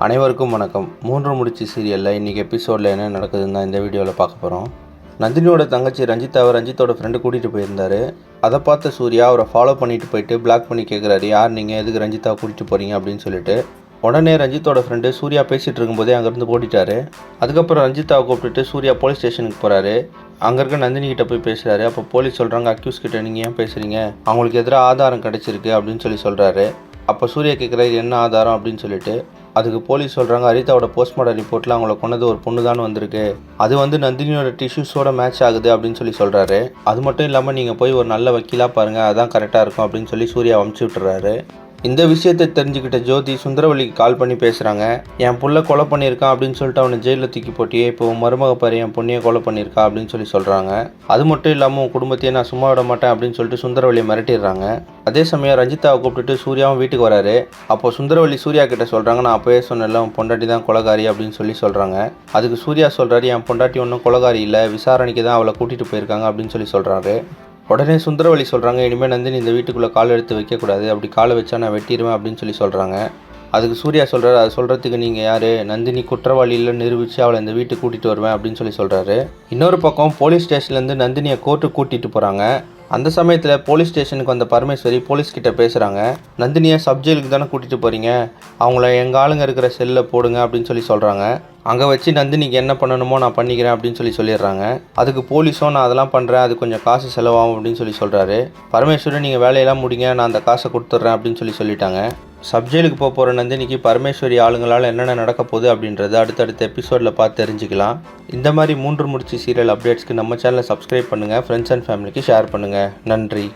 அனைவருக்கும் வணக்கம். 3 முடிச்சு சீரியலில் இன்றைக்கி எபிசோடில் என்ன நடக்குதுன்னு தான் இந்த வீடியோவில் பார்க்க போகிறோம். நந்தினியோட தங்கச்சி ரஞ்சித்தாவை ரஞ்சித்தோட ஃப்ரெண்டு கூட்டிகிட்டு போயிருந்தார். அதை பார்த்த சூர்யா அவரை ஃபாலோ பண்ணிட்டு போயிட்டு பிளாக் பண்ணி கேட்குறாரு, யார் நீங்கள், எதுக்கு ரஞ்சித்தாவை கூட்டிகிட்டு போகிறீங்க அப்படின்னு சொல்லிட்டு. உடனே ரஞ்சித்தோட ஃப்ரெண்டு சூர்யா பேசிகிட்டு இருக்கும்போதே அங்கேருந்து ஓடிட்டார். அதுக்கப்புறம் ரஞ்சித்தாவை கூப்பிட்டுட்டு சூர்யா போலீஸ் ஸ்டேஷனுக்கு போகிறாரு. அங்கே இருக்க நந்தினி கிட்ட போய் பேசுகிறாரு. அப்போ போலீஸ் சொல்கிறாங்க, அக்யூஸ் கிட்ட நீங்கள் ஏன் பேசுகிறீங்க, அவங்களுக்கு எதிராக ஆதாரம் கிடச்சிருக்கு அப்படின்னு சொல்கிறாரு. அப்போ சூர்யா கேட்குறாரு, என்ன ஆதாரம் அப்படின்னு சொல்லிட்டு. அதுக்கு போலீஸ் சொல்கிறாங்க, அரிதாவோட போஸ்ட்மார்ட்டம் ரிப்போர்ட்டில் அவங்கள கொண்டது ஒரு பொண்ணு தான் வந்திருக்கு, அது நந்தினியோட டிஷ்யூஸோட மேட்ச் ஆகுது அப்படின்னு சொல்கிறாரு. அது மட்டும் இல்லாமல் நீங்கள் போய் ஒரு நல்ல வக்கீலாக பாருங்கள், அதான் கரெக்டாக இருக்கும் அப்படின்னு சூர்யா அமுச்சு விட்டுறாரு. இந்த விஷயத்தை தெரிஞ்சுக்கிட்ட ஜோதி சுந்தரவல்லிக்கு கால் பண்ணி பேசுகிறாங்க. என் புள்ள கொலை பண்ணியிருக்கான் அப்படின்னு சொல்லிட்டு அவனை ஜெயிலில் தூக்கி போட்டியே, இப்போ மருமக பாரு என் பொண்ணையை கொலை பண்ணியிருக்கா அப்படின்னு சொல்கிறாங்க. அது மட்டும் இல்லாமல் உன் குடும்பத்தையே நான் சும்மா விட மாட்டேன் அப்படின்னு சொல்லிட்டு சுந்தரவல்லியை மிரட்டிடுறாங்க. அதே சமயம் ரஞ்சித்தாவை கூப்பிட்டுட்டு சூர்யாவும் வீட்டுக்கு வராரு. அப்போ சுந்தரவல்லி சூர்யா கிட்ட சொல்கிறாங்க, நான் அப்போயே சொன்னேன்ல உன் பொண்டாட்டி தான் கொலைகாரி அப்படின்னு சொல்கிறாங்க. அதுக்கு சூர்யா சொல்கிறாரு, என் பொண்டாட்டி ஒன்றும் கொலைகாரி இல்லை, விசாரணைக்கு தான் அவளை கூட்டிகிட்டு போயிருக்காங்க அப்படின்னு சொல்கிறாரு. உடனே சுந்தரவல்லி சொல்கிறாங்க, இனிமேல் நந்தினி இந்த வீட்டுக்குள்ளே கால் எடுத்து வைக்கக்கூடாது, அப்படி காலை வச்சா நான் வெட்டிடுவேன் அப்படின்னு சொல்கிறாங்க. அதுக்கு சூர்யா சொல்கிறாரு, அதை சொல்கிறதுக்கு நீங்கள் யார், நந்தினி குற்றவாளியில் நிரூபித்து அவளை இந்த வீட்டுக்கு கூட்டிகிட்டு வருவேன் அப்படின்னு சொல்கிறாரு. இன்னொரு பக்கம் போலீஸ் ஸ்டேஷன்லேருந்து நந்தினியை கோர்ட்டுக்கு கூட்டிகிட்டு போகிறாங்க. அந்த சமயத்தில் போலீஸ் ஸ்டேஷனுக்கு வந்த பரமேஸ்வரி போலீஸ்கிட்ட பேசுகிறாங்க, நந்தினியை சப்ஜெயிலுக்கு தானே கூட்டிகிட்டு போகிறீங்க, அவங்கள எங்கள் ஆளுங்க இருக்கிற செல்லில் போடுங்க அப்படின்னு சொல்கிறாங்க. அங்கே வச்சு நந்தினிக்கு என்ன பண்ணணுமோ நான் பண்ணிக்கிறேன் அப்படின்னு சொல்லிடுறாங்க. அதுக்கு போலீஸும் நான் அதெல்லாம் பண்ணுறேன், அது கொஞ்சம் காசு செலவாகும் அப்படின்னு சொல்கிறாரு. பரமேஸ்வரி நீங்கள் வேலையெல்லாம் முடிங்க, நான் அந்த காசை கொடுத்துட்றேன் அப்படின்னு சொல்லிட்டாங்க. சப்ஜெயிலுக்கு போகிற நந்தினிக்கு பரமேஸ்வரி ஆளுங்களால் என்னென்ன நடக்க போகுது அப்படின்றத அடுத்தடுத்த எபிசோடில் பார்த்து தெரிஞ்சுக்கலாம். இந்த மாதிரி 3 முடிச்சு சீரியல் அப்டேட்ஸ்க்கு நம்ம சேனலை சப்ஸ்கிரைப் பண்ணுங்கள், ஃப்ரெண்ட்ஸ் அண்ட் ஃபேமிலிக்கு ஷேர் பண்ணுங்கள். நன்றி.